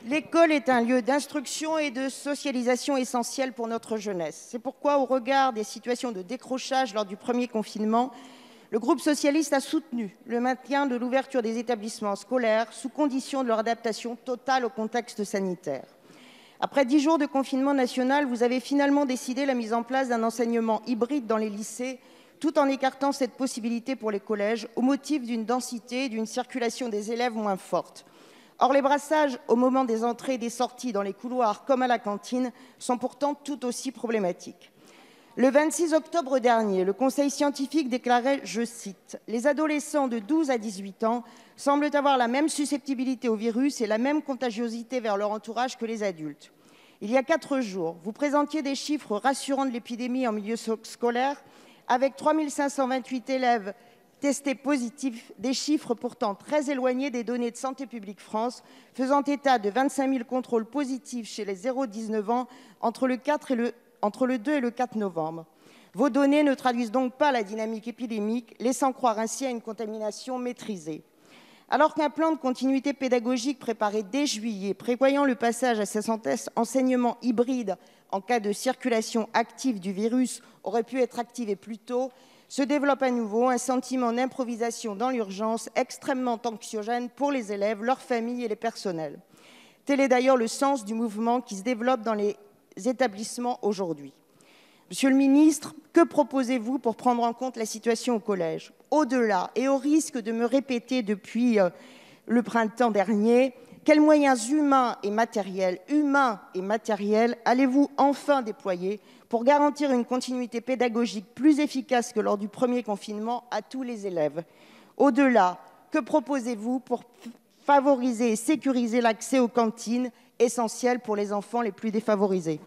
L'école est un lieu d'instruction et de socialisation essentiel pour notre jeunesse. C'est pourquoi, au regard des situations de décrochage lors du premier confinement, le groupe socialiste a soutenu le maintien de l'ouverture des établissements scolaires sous condition de leur adaptation totale au contexte sanitaire. Après 10 jours de confinement national, vous avez finalement décidé la mise en place d'un enseignement hybride dans les lycées, tout en écartant cette possibilité pour les collèges au motif d'une densité et d'une circulation des élèves moins forte. Or, les brassages au moment des entrées et des sorties dans les couloirs comme à la cantine sont pourtant tout aussi problématiques. Le 26 octobre dernier, le Conseil scientifique déclarait, je cite, « Les adolescents de 12 à 18 ans semblent avoir la même susceptibilité au virus et la même contagiosité vers leur entourage que les adultes. » Il y a 4 jours, vous présentiez des chiffres rassurants de l'épidémie en milieu scolaire, avec 3 528 élèves testés positifs, des chiffres pourtant très éloignés des données de Santé publique France, faisant état de 25 000 contrôles positifs chez les 0-19 ans entre le 2 et le 4 novembre. Vos données ne traduisent donc pas la dynamique épidémique, laissant croire ainsi à une contamination maîtrisée. Alors qu'un plan de continuité pédagogique préparé dès juillet, prévoyant le passage à cet enseignement hybride en cas de circulation active du virus, aurait pu être activé plus tôt, se développe à nouveau un sentiment d'improvisation dans l'urgence extrêmement anxiogène pour les élèves, leurs familles et les personnels. Tel est d'ailleurs le sens du mouvement qui se développe dans les établissements aujourd'hui. Monsieur le ministre, que proposez-vous pour prendre en compte la situation au collège? Au-delà, et au risque de me répéter depuis le printemps dernier, quels moyens humains et matériels allez-vous enfin déployer pour garantir une continuité pédagogique plus efficace que lors du premier confinement à tous les élèves? Au-delà, que proposez-vous pour favoriser et sécuriser l'accès aux cantines, essentiel pour les enfants les plus défavorisés?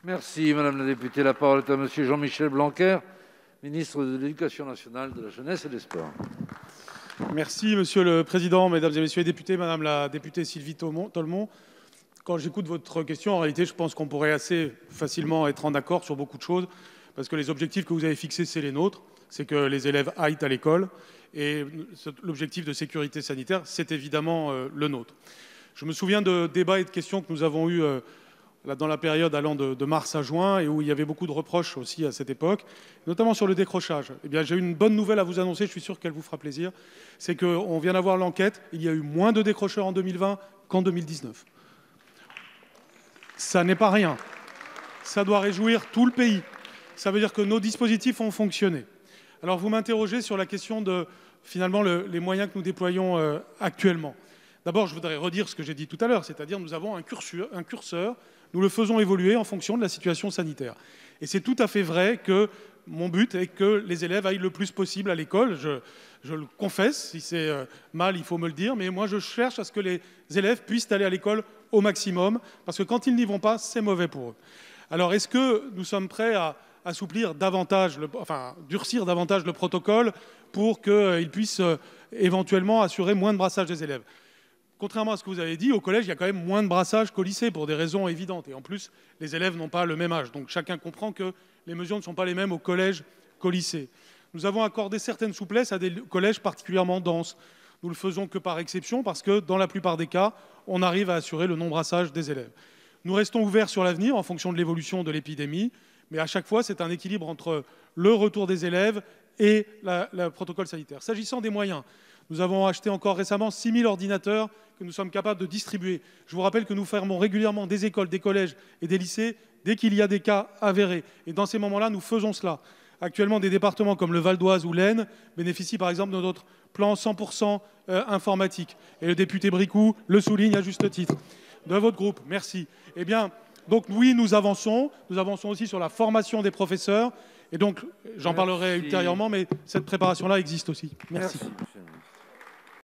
Merci Madame la députée. La parole est à Monsieur Jean-Michel Blanquer, ministre de l'Éducation nationale, de la jeunesse et des sports. Merci Monsieur le Président, Mesdames et Messieurs les députés, Madame la députée Sylvie Tolmont. Quand j'écoute votre question, en réalité, je pense qu'on pourrait assez facilement être en accord sur beaucoup de choses, parce que les objectifs que vous avez fixés, c'est les nôtres, c'est que les élèves aillent à l'école, et l'objectif de sécurité sanitaire, c'est évidemment le nôtre. Je me souviens de débats et de questions que nous avons eus dans la période allant de mars à juin, et où il y avait beaucoup de reproches aussi à cette époque, notamment sur le décrochage. Eh bien, j'ai une bonne nouvelle à vous annoncer, je suis sûr qu'elle vous fera plaisir, c'est qu'on vient d'avoir l'enquête, il y a eu moins de décrocheurs en 2020 qu'en 2019. Ça n'est pas rien. Ça doit réjouir tout le pays. Ça veut dire que nos dispositifs ont fonctionné. Alors vous m'interrogez sur la question de, finalement, les moyens que nous déployons actuellement. D'abord, je voudrais redire ce que j'ai dit tout à l'heure, c'est-à-dire nous avons un curseur, nous le faisons évoluer en fonction de la situation sanitaire. Et c'est tout à fait vrai que mon but est que les élèves aillent le plus possible à l'école. Je le confesse, si c'est mal, il faut me le dire, mais moi je cherche à ce que les élèves puissent aller à l'école au maximum, parce que quand ils n'y vont pas, c'est mauvais pour eux. Alors est-ce que nous sommes prêts à durcir davantage le protocole pour qu'ils puissent éventuellement assurer moins de brassage des élèves? Contrairement à ce que vous avez dit, au collège, il y a quand même moins de brassage qu'au lycée pour des raisons évidentes. Et en plus, les élèves n'ont pas le même âge. Donc chacun comprend que les mesures ne sont pas les mêmes au collège qu'au lycée. Nous avons accordé certaines souplesses à des collèges particulièrement denses. Nous le faisons que par exception parce que dans la plupart des cas, on arrive à assurer le non-brassage des élèves. Nous restons ouverts sur l'avenir en fonction de l'évolution de l'épidémie, mais à chaque fois, c'est un équilibre entre le retour des élèves et le protocole sanitaire. S'agissant des moyens, nous avons acheté encore récemment 6 000 ordinateurs que nous sommes capables de distribuer. Je vous rappelle que nous fermons régulièrement des écoles, des collèges et des lycées dès qu'il y a des cas avérés. Et dans ces moments-là, nous faisons cela. Actuellement, des départements comme le Val d'Oise ou l'Aisne bénéficient par exemple de notre plan 100% informatique. Et le député Bricout le souligne à juste titre. De votre groupe, merci. Eh bien, donc oui, nous avançons aussi sur la formation des professeurs. Et donc, j'en parlerai ultérieurement, mais cette préparation-là existe aussi. Merci.